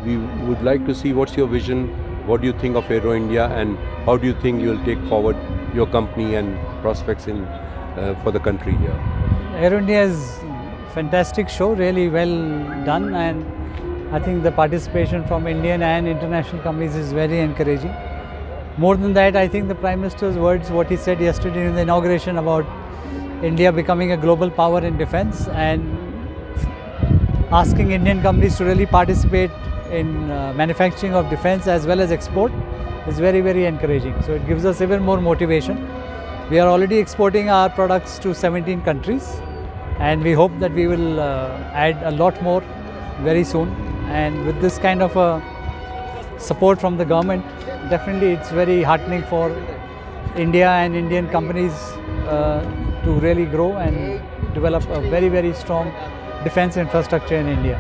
we would like to see what's your vision, what do you think of Aero India, and how do you think you'll take forward your company and prospects in for the country here? Aero India is a fantastic show, really well done, and I think the participation from Indian and international companies is very encouraging. More than that, I think the Prime Minister's words, what he said yesterday in the inauguration about India becoming a global power in defence and asking Indian companies to really participate in manufacturing of defence as well as export is very, very encouraging. So it gives us even more motivation. We are already exporting our products to 17 countries, and we hope that we will add a lot more very soon. And with this kind of support from the government, definitely it's very heartening for India and Indian companies to really grow and develop a very, very strong defence infrastructure in India.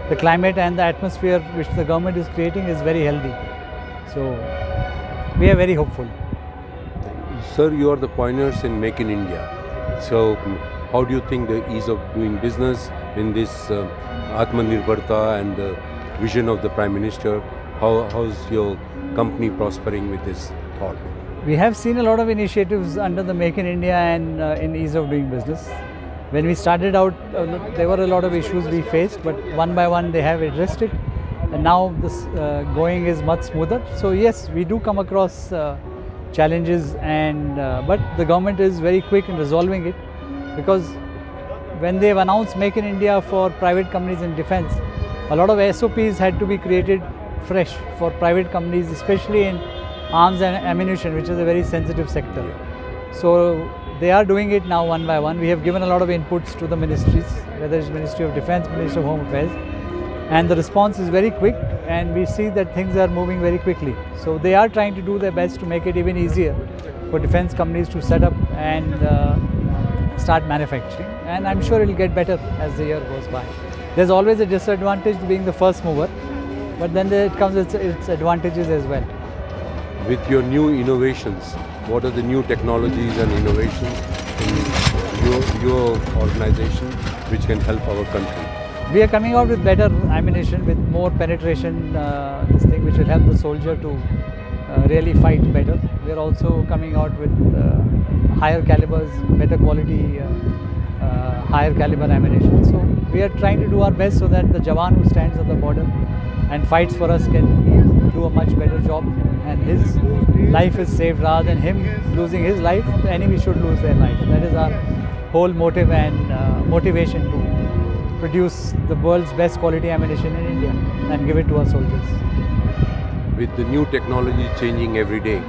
The climate and the atmosphere which the government is creating is very healthy. So we are very hopeful. Sir, you are the pioneers in Make in India. So how do you think the ease of doing business in this Atmanirbharta and the vision of the Prime Minister, how's your company prospering with this thought? We have seen a lot of initiatives under the Make in India and in ease of doing business. When we started out, there were a lot of issues we faced, but one by one they have addressed it, and now this going is much smoother. So yes, we do come across challenges, and but the government is very quick in resolving it, because when they've announced Make in India for private companies in defence, a lot of SOPs had to be created fresh for private companies, especially in arms and ammunition, which is a very sensitive sector. So they are doing it now one by one. We have given a lot of inputs to the ministries, whether it's Ministry of Defence, Ministry of Home Affairs, and the response is very quick, and we see that things are moving very quickly. So they are trying to do their best to make it even easier for defence companies to set up and start manufacturing, and I'm sure it will get better as the year goes by. There's always a disadvantage to being the first mover, but then there comes its advantages as well. With your new innovations, what are the new technologies and innovations in your organization which can help our country? We are coming out with better ammunition, with more penetration, this thing which will help the soldier to really fight better. We are also coming out with higher calibers, better quality, higher caliber ammunition. So we are trying to do our best so that the Jawan who stands at the border and fights for us can do a much better job, and his life is saved rather than him losing his life. The enemy should lose their life. That is our whole motive and motivation to produce the world's best quality ammunition in India and give it to our soldiers. With the new technology changing every day,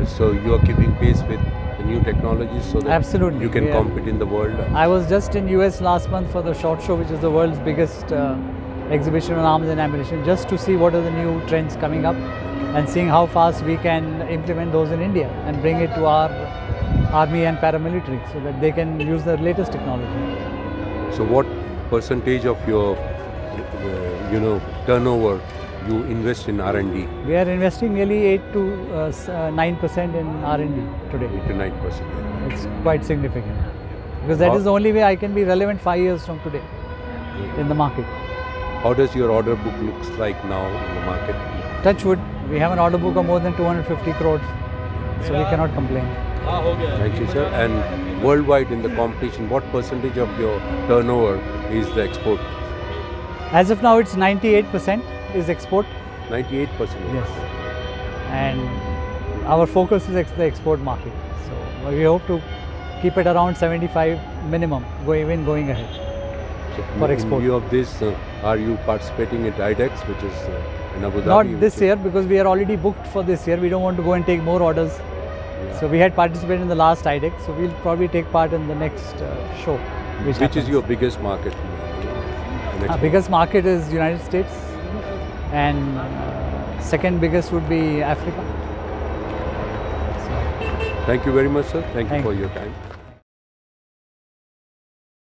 so you are keeping pace with the new technologies so that absolutely you can compete in the world. I was just in US last month for the SHOT Show, which is the world's biggest exhibition on arms and ammunition, just to see what are the new trends coming up and seeing how fast we can implement those in India and bring it to our army and paramilitary so that they can use the latest technology. So what percentage of your turnover you invest in R&D? We are investing nearly 8 to 9% in R&D today. 8 to 9%. It's quite significant, because that is the only way I can be relevant 5 years from today in the market. How does your order book looks like now in the market? Touch wood, we have an order book of more than 250 crores, so we cannot complain. Thank you, sir. And worldwide in the competition, what percentage of your turnover is the export? As of now, it's 98% is export. 98%? Yes. And our focus is the export market. So we hope to keep it around 75 minimum, going ahead. For export. In view of this, are you participating in IDEX, which is in Abu Dhabi? Not this year, because we are already booked for this year. We don't want to go and take more orders. Yeah. So we had participated in the last IDEX, so we'll probably take part in the next show. Which is your biggest market? Our biggest market is United States, and second biggest would be Africa. Thank you very much, sir. Thank you for your time.